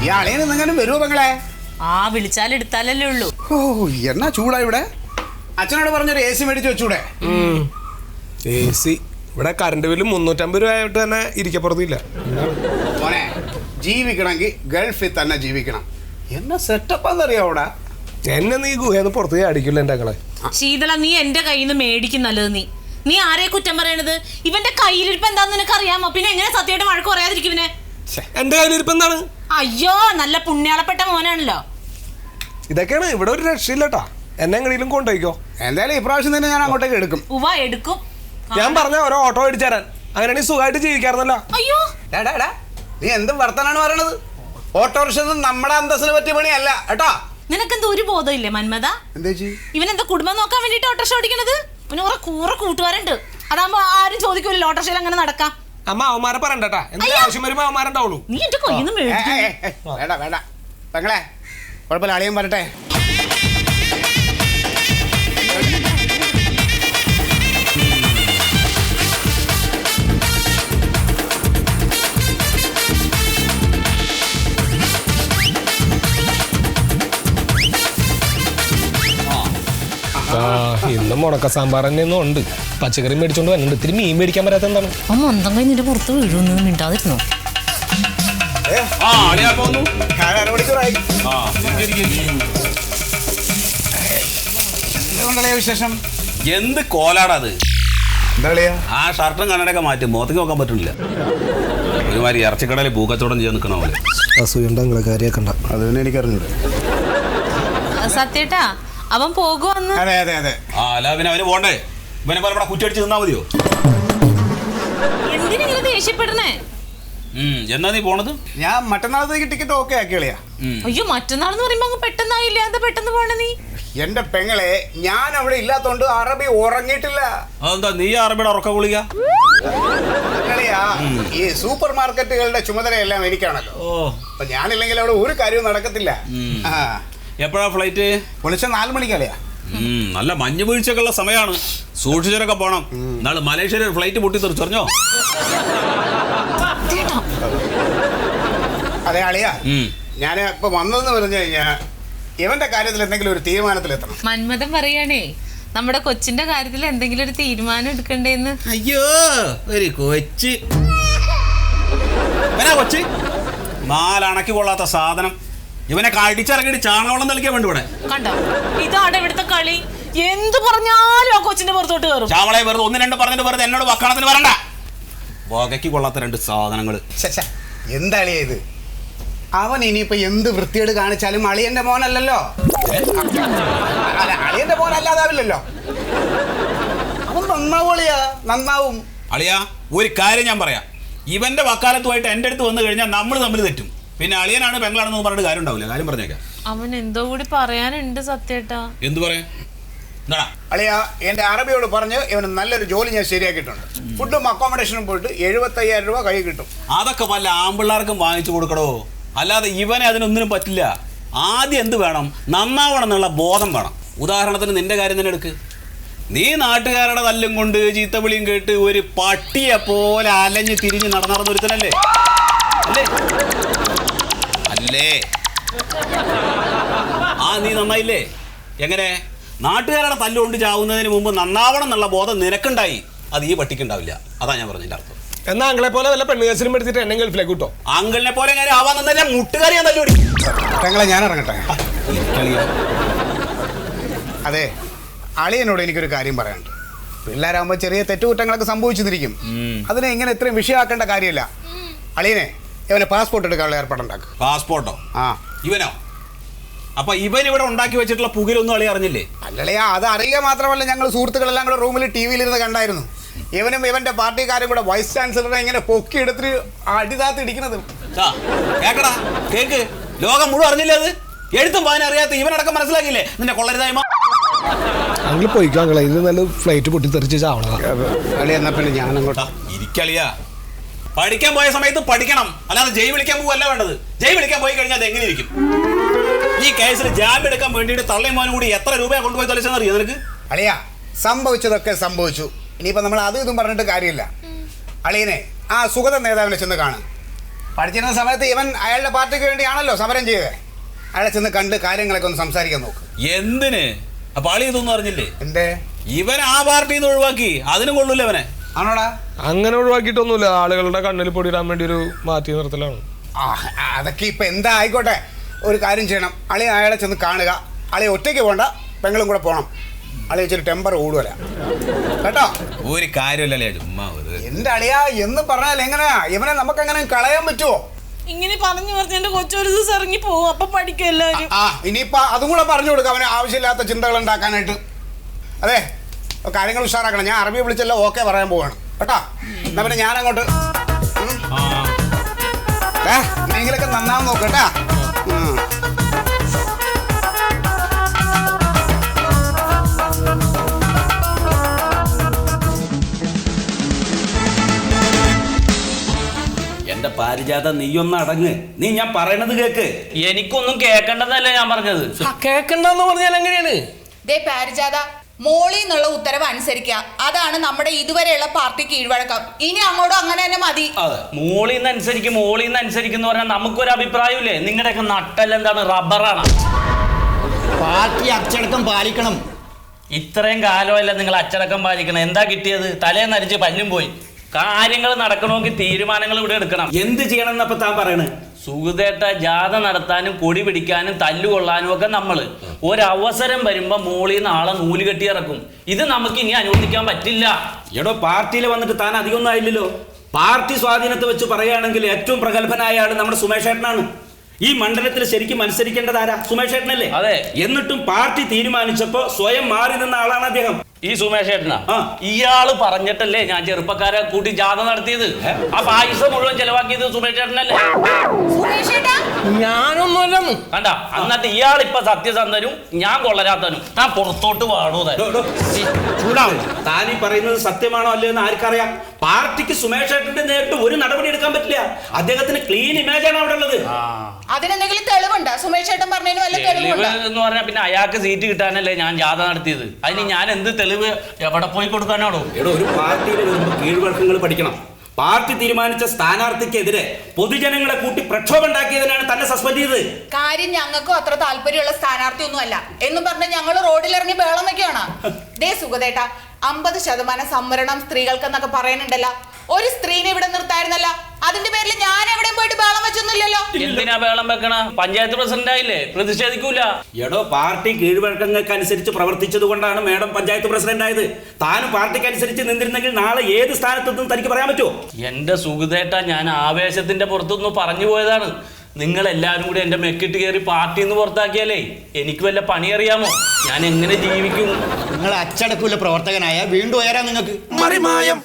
ഈ അളിയൻ എന്തെങ്കിലും വരുമോ പെങ്ങളെ? ആ വിളിച്ചാൽ എടുത്താലല്ലേ ഉള്ളൂ. ഓ എന്നാ ചൂടാ ഇവിടെ. അച്ഛനോട് പറഞ്ഞൊരു AC മേടിച്ച് വെച്ചൂടെ? AC ഇവിടെ കറണ്ട് ബില്ല് 350 രൂപ ആയിട്ട് തന്നെ ഇരിക്കപ്പുറത്തില്ല. മോനെ ജീവിക്കണമെങ്കിൽ ഗൾഫിൽ തന്നെ ജീവിക്കണം. എന്നാ സെറ്റപ്പാന്നറിയോ അവിടെ? എന്നെ നീ ഗുഹയെന്ന് പുറത്ത് അടിക്കില്ല എൻ്റെ മക്കളെ. ശീതള, നീ എന്റെ കയ്യിൽ നിന്ന് മേടിക്കും നല്ലത്. നീ ആരെ കുറ്റം പറയണത്? ഇവന്റെ കയ്യിലിരിപ്പ് എന്താന്ന് നിനക്ക് അറിയാമോ? പിന്നെ എങ്ങനെ സത്യമായിട്ട് വഴക്ക് പറയാതിരിക്കും ഇവനെ? എന്റെ കയ്യിലിരിപ്പ് എന്താണ്? അയ്യോ, നല്ല പുണ്യാളപ്പെട്ട മോനാണല്ലോ. ഇതൊക്കെയാണ് ഇവിടെ ഒരു രക്ഷയില്ലട്ടാ. എന്നെ എങ്ങനെയും കൊണ്ടുപോയിക്കോ. എന്തായാലും ഇപ്രാവശ്യം തന്നെ ഞാൻ അങ്ങോട്ടേക്ക് എടുക്കും. എടുക്കും. ഞാൻ പറഞ്ഞ ഓരോ ഓട്ടോ മേടിച്ചു തരാൻ. അങ്ങനെയാണെങ്കിൽ സുഖമായിട്ട് ജീവിക്കാറുന്നല്ലോ. അയ്യോ നീ എന്ത് വർത്തനാണ് പറയണത്? ഓട്ടോറിക്ഷ നമ്മുടെ അന്തസ്സിന് പറ്റിയ പണിയല്ല കേട്ടോ. നിനക്കെന്താ ഒരു ബോധമില്ലേ മന്മത? ഇവനെന്താ കുടുംബം നോക്കാൻ വേണ്ടിട്ട് ഓട്ടോറിക്ഷ ഓടിക്കണത്? ഇവന് കുറെ കൂട്ടുകാരുണ്ട്. അതാകുമ്പോ ആരും ചോദിക്കൂല്ലോ ഓട്ടോറിക്ഷയിൽ അങ്ങനെ നടക്കാം. അമ്മ അവന്മാരെ പറയണ്ടട്ടാ. എന്തെങ്കിലും ആവശ്യം വരുമ്പോ അവന്മാരുണ്ടാവുള്ളൂ. നീ എന്റെ കയ്യിൽ നിന്ന് വേണ്ട വേണ്ട പെങ്ങളെ, കുഴപ്പമില്ല, അളിയൻ വരട്ടെ. ഇന്ന് മുടക്ക സാമ്പാർ തന്നെ ഒന്നും ഉണ്ട്. പച്ചക്കറി മേടിച്ചോണ്ട് വന്നിട്ട് ഇത്തിരി മീൻ മേടിക്കാൻ പറ്റാത്ത എന്താണ്? മൊന്തം കഴിഞ്ഞിട്ട് പുറത്ത് വീഴുന്നു. മിണ്ടാതിരുന്നോ? വിശേഷം എന്ത് കോലാടത്? എന്താ ആ ഷർട്ടും കണ്ണടയൊക്കെ മാറ്റി മുഖത്തേക്ക് നോക്കാൻ പറ്റില്ല. ഒരുമാതിരി ഇറച്ചിക്കടയിൽ പൂക്കച്ചവടം ചെയ്യാൻ നിൽക്കണ പോലെ. അസൂയുണ്ടെങ്കിലെ കാര്യക്കണ്ട. അത് പിന്നെ എനിക്കറിഞ്ഞൂടെ. സത്യേട്ടാ അവൻ പോകുവന്ന്. അതെ അതെ അതെ. അല്ല പിന്നെ അവന് പോണ്ടേ? ഇവനെ പോലെ ഇവിടെ കുറ്റടിച്ച് നിന്നാ മതിയോ? എന്തിനാ ദേഷ്യപ്പെടണേ? എന്നാ നീ പോണത്? ഞാൻ മറ്റന്നാളത്തേക്ക് ടിക്കറ്റ് ഓക്കെ ആക്കിയാ. അയ്യോ, മറ്റന്നാളെന്ന് പറയുമ്പോ അങ്ങ് പെട്ടെന്നായില്ല. എന്താ പെട്ടെന്ന് പോണേ നീ? എന്റെ പെങ്ങളെ, ഞാൻ അവിടെ ഇല്ലാത്തോണ്ട് അറബി ഉറങ്ങിയിട്ടില്ല. അതെന്താ നീ അറബിയുടെ ഉറക്ക ഗുളിക? ഈ സൂപ്പർ മാർക്കറ്റുകളുടെ ചുമതലയെല്ലാം എനിക്കാണല്ലോ. അപ്പൊ ഞാനില്ലെങ്കിൽ അവിടെ ഒരു കാര്യവും നടക്കത്തില്ല. എപ്പോഴാ ഫ്ലൈറ്റ്? പൊളിച്ച 4 മണിക്കല്ലയാ. നല്ല മഞ്ഞ് വീഴ്ചയൊക്കെ ഉള്ള സമയമാണ്. സൂക്ഷിച്ചൊക്കെ പോണം. നാളെ മലേഷ്യയിൽ ഫ്ലൈറ്റ് പൊട്ടി തെറിച്ചറിഞ്ഞോ? അതെ അളിയാ, ഞാൻ ഇപ്പൊ വന്നതെന്ന് പറഞ്ഞു കഴിഞ്ഞാ ഇവന്റെ കാര്യത്തിൽ എന്തെങ്കിലും ഒരു തീരുമാനത്തിലെത്തണം. മന്മഥൻ പറയാണേ നമ്മുടെ കൊച്ചിന്റെ കാര്യത്തിൽ എന്തെങ്കിലും ഒരു തീരുമാനം എടുക്കണ്ടേന്ന്. അയ്യോ ഒരു കൊച്ച്, കൊച്ച് 4 അണക്കി കൊള്ളാത്ത സാധനം. ഇവനെ കടിച്ചിറങ്ങിട്ട് ചാണകവെള്ളം തളിക്കാൻ വേണ്ടി ഇവിടെ കണ്ടോ? ഇതാണ് ഇവിടുത്തെ കളി. എന്ത് പറഞ്ഞാലും ആ കൊച്ചിന്റെ പുറത്തോട്ട് കയറും. ചാവളെ വെറുതെ 1-2 പറഞ്ഞിട്ട് വെറുതെ എന്നോട് വക്കാണത്തിന് വരണ്ട. വകയ്ക്ക് കൊള്ളാത്ത 2 സാധനങ്ങള്. എന്താ അളിയ ഇത്? അവൻ ഇനിയിപ്പോ എന്ത് വൃത്തിയോട് കാണിച്ചാലും അളിയന്റെ മോനല്ലല്ലോ. അല്ല, അളിയന്റെ മോനല്ലാതാവില്ലല്ലോ. അവൻ നന്നാവോളിയാ, നന്നാവും. അളിയാ ഒരു കാര്യം ഞാൻ പറയാം. ഇവന്റെ വക്കാലത്തുമായിട്ട് എന്റെ അടുത്ത് വന്നു കഴിഞ്ഞാൽ നമ്മൾ തമ്മിൽ തെറ്റും. പിന്നെ അളിയനാണ് പെങ്ങളാണെന്ന് പറഞ്ഞിട്ട് കാര്യം ഉണ്ടാവില്ല. കാര്യം പറഞ്ഞേക്കാം. അവൻ എന്തോ കൂടി പറയാനുണ്ട് സത്യേട്ടാ. എന്ത് പറയാ? അളിയ, എന്റെ അറബിയോട് പറഞ്ഞ് ഇവന് നല്ലൊരു ജോലി ഞാൻ ശരിയാക്കിയിട്ടുണ്ട്. ഫുഡും അക്കോമഡേഷനും പോയിട്ട് 75,000 രൂപ കൈ കിട്ടും. അതൊക്കെ വല്ല ആമ്പിള്ളാർക്കും വാങ്ങിച്ചു കൊടുക്കടോ. അല്ലാതെ ഇവനെ അതിനൊന്നിനും പറ്റില്ല. ആദ്യം എന്ത് വേണം? നന്നാവണം എന്നുള്ള ബോധം വേണം. ഉദാഹരണത്തിന് നിന്റെ കാര്യം തന്നെ എടുക്ക്. നീ നാട്ടുകാരുടെ തല്ലും കൊണ്ട് ചീത്തവിളിയും കേട്ട് ഒരു പട്ടിയെ പോലെ അലഞ്ഞ് തിരിഞ്ഞ് നടന്നൊരുത്തനല്ലേ? അല്ലേ അല്ലേ? നീ നന്നായില്ലേ? എങ്ങനെ? നാട്ടുകാരുടെ തല്ലുകൊണ്ട് ചാവുന്നതിന് മുമ്പ് നന്നാവണം എന്നുള്ള ബോധം നിനക്കുണ്ടായി. അത് ഈ പട്ടിക്കുണ്ടാവില്ല. അതാ ഞാൻ പറഞ്ഞതിന്റെ അർത്ഥം. എന്നാ അങ്ങളെ പോലെ വല്ല പെണ്ണുകേസിലും എടുത്തിട്ട് എന്നെ ഗൾഫിലേക്ക് കിട്ടോ? അങ്കിളിനെ പോലെ കാര്യം ആവാൻ തന്നെ മുട്ടുകാരി ഞാൻ തല്ലുപടി. പെങ്ങളെ, ഞാൻ ഇറങ്ങട്ടെ. അതെ, അളിയനോട് എനിക്കൊരു കാര്യം പറയാനുണ്ട്. പിള്ളേരാകുമ്പോൾ ചെറിയ തെറ്റുകുറ്റങ്ങളൊക്കെ സംഭവിച്ചിരിക്കും. അതിനെ ഇങ്ങനെ ഇത്രയും വിഷയമാക്കേണ്ട കാര്യമില്ല. അളിയനെ, ഇവനെ പാസ്പോർട്ട് എടുക്കാനുള്ള ഏർപ്പാടുണ്ടാക്കും. പാസ്പോർട്ടോ? ഇവനോ? അപ്പൊ ഇവൻ ഇവിടെ ഉണ്ടാക്കി വെച്ചിട്ടുള്ള പുകയിലൊന്നും അളി അറിഞ്ഞില്ലേ? അല്ലളിയാ, അത് അറിയുക മാത്രമല്ല, ഞങ്ങൾ സുഹൃത്തുക്കളെല്ലാം കൂടെ റൂമിൽ TV-യിൽ ഇരുന്ന് കണ്ടായിരുന്നു. ഇവനും ഇവന്റെ പാർട്ടിക്കാരും കൂടെ വൈസ് ചാൻസലറെ ഇങ്ങനെ പൊക്കി എടുത്തിട്ട് അടിതാത്ത് ഇടിക്കുന്നത്. കേക്കടാ, കേക്ക്. ലോകം മുഴുവൻ അറിഞ്ഞില്ലേ? അത് എഴുത്തും വായന അറിയാത്ത ഇവനടക്കം മനസ്സിലാക്കിയില്ലേ നിന്റെ കൊള്ളരുതായ്മ? അങ്ങള് പോയിക്കോ അങ്ങളെ. ഇത് നല്ല ഫ്ലൈറ്റ് പൊട്ടി തെറിച്ച് ചാവണതാ. എന്നാ പിന്നെ ഞാൻ അങ്ങോട്ടാ ഇരിക്കളിയാ. പഠിക്കാൻ പോയ സമയത്ത് പഠിക്കണം, അല്ലാതെ ജയ് വിളിക്കാൻ പോവല്ല വേണ്ടത്. ജയ് വിളിക്കാൻ പോയി കഴിഞ്ഞാൽ അത് എങ്ങനെ ഇരിക്കും? ഈ കേസിൽ ജാമ്യം എടുക്കാൻ വേണ്ടിയിട്ട് തള്ളയും മോനും കൂടി എത്ര രൂപയാണ് കൊണ്ടുപോയി തൊലച്ചെന്ന് അറിയാം നിനക്ക്? അളിയാ, സംഭവിച്ചതൊക്കെ സംഭവിച്ചു. ഇനിയിപ്പോൾ നമ്മൾ അതും ഇതും പറഞ്ഞിട്ട് കാര്യമില്ല. അളിയനെ ആ സുഗത നേതാവിനെ ചെന്ന് കാണും. പഠിച്ചിരുന്ന സമയത്ത് ഇവൻ അയാളുടെ പാർട്ടിക്ക് വേണ്ടിയാണല്ലോ സമരം ചെയ്തത്. അയാളെ ചെന്ന് കണ്ട് കാര്യങ്ങളൊക്കെ ഒന്ന് സംസാരിക്കാൻ നോക്ക്. എന്തിന്? അപ്പൊ അളി ഇതൊന്നും അറിഞ്ഞില്ലേ? എന്തേ? ഇവൻ ആ പാർട്ടിയിൽ നിന്ന് ഒഴിവാക്കി, അതിന് കൊള്ളൂല അവനെ. ആണോടാ? അങ്ങനെ ഒഴിവാക്കിയിട്ടൊന്നുമില്ല, ആളുകളുടെ കണ്ണിൽ പൊടിയിടാൻ വേണ്ടി ഒരു മാറ്റി നിർത്തലാണ്. അതൊക്കെ ഇപ്പൊ എന്താ ആയിക്കോട്ടെ, ഒരു കാര്യം ചെയ്യണം. അളി അയാളെ ചെന്ന് കാണുക. അളി ഒറ്റയ്ക്ക് പോകണ്ട, പെങ്ങളും കൂടെ പോകണം. അളി വെച്ചൊരു ടെമ്പർ ഓടുവല്ല കേട്ടോ. ഒരു കാര്യമില്ലല്ലേ ചുമ്മാ. എന്റെ അളിയാ എന്ന് പറഞ്ഞാൽ എങ്ങനെയാ ഇവനെ നമുക്ക് എങ്ങനെ കളയാൻ പറ്റുമോ? ഇങ്ങനെ പറഞ്ഞു പറഞ്ഞ് എന്റെ കൊച്ചൊരു ദിവസം ഇറങ്ങി പോവും, അപ്പൊ പഠിക്കും എല്ലാവരും. ഇനിയിപ്പോ അതും കൂടെ പറഞ്ഞു കൊടുക്കാം അവന് ആവശ്യമില്ലാത്ത ചിന്തകൾ ഉണ്ടാക്കാനായിട്ട്. അതെ, കാര്യങ്ങൾ ഉഷാറാക്കണം. ഞാൻ അറബി വിളിച്ചല്ലോ ഓക്കെ പറയാൻ പോവാണ് കേട്ടോ. എന്നാ പിന്നെ ഞാൻ അങ്ങോട്ട് നീങ്ങളൊക്കെ നന്നാവും നോക്കട്ടാ. എന്റെ പാരിജാത നീയൊന്ന് അടങ്ങ്. നീ ഞാൻ പറയണത് കേക്ക്. എനിക്കൊന്നും കേൾക്കണ്ടെന്നല്ലേ ഞാൻ പറഞ്ഞത്. കേൾക്കണ്ടെന്ന് പറഞ്ഞാൽ എങ്ങനെയാണ്? ദേ പാരിജാത, മോളി എന്നുള്ള ഉത്തരവ് അനുസരിക്കുക. അതാണ് നമ്മുടെ ഇതുവരെയുള്ള പാർട്ടി കീഴ്വഴക്കം. ഇനി അങ്ങോട്ടും അങ്ങനെ തന്നെ മതി. മോളിന്ന് അനുസരിക്കും എന്ന് പറഞ്ഞാൽ നമുക്കൊരു അഭിപ്രായമില്ലേ? നിങ്ങളുടെയൊക്കെ നട്ടെല്ലാം റബ്ബറാണ്. പാർട്ടി അച്ചടക്കം പാലിക്കണം. ഇത്രയും കാലമല്ല നിങ്ങൾ അച്ചടക്കം പാലിക്കണം. എന്താ കിട്ടിയത്? തലേന്നരിച്ച് പല്ലും പോയി. കാര്യങ്ങൾ നടക്കണമെങ്കിൽ തീരുമാനങ്ങൾ ഇവിടെ എടുക്കണം. എന്ത് ചെയ്യണം എന്നപ്പോ താൻ പറയണേ? സുഹൃത്തേട്ട, ജാഥ നടത്താനും കൊടി പിടിക്കാനും തല്ലുകൊള്ളാനും ഒക്കെ നമ്മള് ഒരവസരം വരുമ്പോ മോളിന്ന് ആളെ നൂല് കെട്ടി ഇറക്കും. ഇത് നമുക്ക് ഇനി അനുവദിക്കാൻ പറ്റില്ല. എടോ, പാർട്ടിയിൽ വന്നിട്ട് താൻ അധികമൊന്നും ആയില്ലല്ലോ. പാർട്ടി സ്വാധീനത്തെ വെച്ച് പറയുകയാണെങ്കിൽ ഏറ്റവും പ്രഗത്ഭനായ ആള് നമ്മുടെ സുമേഷ് ഏട്ടനാണ്. ഈ മണ്ഡലത്തിൽ ശരിക്കും മത്സരിക്കേണ്ടത് ആരാ? സുമേഷ് ഏട്ടനല്ലേ? അതെ. എന്നിട്ടും പാർട്ടി തീരുമാനിച്ചപ്പോ സ്വയം മാറി നിന്ന ആളാണ് അദ്ദേഹം. ഈ സുമേഷ് ഏട്ടനാ? ഇയാള് പറഞ്ഞിട്ടല്ലേ ഞാൻ ചെറുപ്പക്കാരെ കൂട്ടി ജാഥ നടത്തിയത്? ആ പൈസ മുഴുവൻ ചെലവാക്കിയത് സുമേഷ് ഏട്ടനല്ലേ? ഞാനൊന്നുമല്ലെന്ന് കണ്ട. എന്നിട്ട് ഇയാളിപ്പൊ സത്യസന്ധനും ഞാൻ കൊള്ളരാത്തനും. താൻ പുറത്തോട്ട് പാടൂ. ചൂടാവും. താൻ ഈ പറയുന്നത് സത്യമാണോ അല്ലയോ എന്ന് ആർക്കറിയാം? പാർട്ടിക്ക് സുമേഷ് ഏട്ടന്റെ നേരിട്ട് ഒരു നടപടി എടുക്കാൻ പറ്റില്ല. അദ്ദേഹത്തിന് ക്ലീൻ ഇമേജ് ആണ് അവിടെ ഉള്ളത്. അതിനെന്തെങ്കിലും തെളിവുണ്ടോ? സുമേഷ് ഏട്ടൻ പറഞ്ഞതിന് വല്ല തെളിവുണ്ടോ എന്ന് പറഞ്ഞാൽ പിന്നെ അയാൾക്ക് സീറ്റ് കിട്ടാനല്ലേ ഞാൻ ജാഥ നടത്തിയത്. അതിന് ഞാൻ എന്ത് തെളിവ് എവിടെ പോയി കൊടുക്കാനാണോ? എടോ, ഒരു പാർട്ടിയിൽ വരുമ്പോൾ കീഴ്വഴക്കങ്ങൾ പഠിക്കണം. പാർട്ടി തീരുമാനിച്ച സ്ഥാനാർത്ഥിക്കെതിരെ പൊതുജനങ്ങളെ കൂട്ടി പ്രക്ഷോഭം ഉണ്ടാക്കിയതിനാണ് തന്നെ സസ്പെൻഡ് ചെയ്തത്. കാര്യം ഞങ്ങൾക്കും അത്ര താല്പര്യമുള്ള സ്ഥാനാർത്ഥി ഒന്നും അല്ല എന്ന് പറഞ്ഞ് ഞങ്ങൾ റോഡിലിറങ്ങി ബഹളം വെക്കുകയാണ്. ദേ സുഗതേട്ട, 50% സംവരണം സ്ത്രീകൾക്കെന്നൊക്കെ പറയുന്നുണ്ടല്ലോ. ഒരു സ്ത്രീനെ ഇവിടെ നിർത്തായിരുന്നല്ലോ. അതിന്റെ പേരിൽ ഞാൻ എവിടെയും പോയിട്ട് ബഹളം വെച്ചൊന്നുമില്ലല്ലോ. എന്തിനാ ബഹളം വെക്കണ? പഞ്ചായത്ത് പ്രസിഡന്റ് ആയില്ലേ, പ്രതിഷേധിക്കൂല? എടോ, പാർട്ടി കീഴ്വഴക്കങ്ങൾക്ക് അനുസരിച്ച് പ്രവർത്തിച്ചത് കൊണ്ടാണ് മേഡം പഞ്ചായത്ത് പ്രസിഡന്റ് ആയത്. താനും പാർട്ടിക്ക് അനുസരിച്ച് നിന്നിരുന്നെങ്കിൽ നാളെ ഏത് സ്ഥാനത്തെത്തും തനിക്ക് പറയാൻ പറ്റുമോ? എന്റെ സുഹൃത്തേട്ട, ഞാൻ ആവേശത്തിന്റെ പുറത്തൊന്ന് പറഞ്ഞു പോയതാണ്. നിങ്ങൾ എല്ലാവരും കൂടി എന്റെ മെക്കിട്ട് കയറി പാർട്ടിയിൽ നിന്ന് പുറത്താക്കിയാലേ എനിക്ക് വല്ല പണി അറിയാമോ? ഞാൻ എങ്ങനെ ജീവിക്കും? നിങ്ങൾ അച്ചടക്കമുള്ള പ്രവർത്തകനായ വീണ്ടും ഉയരാൻ നിങ്ങൾക്ക് മറിമായം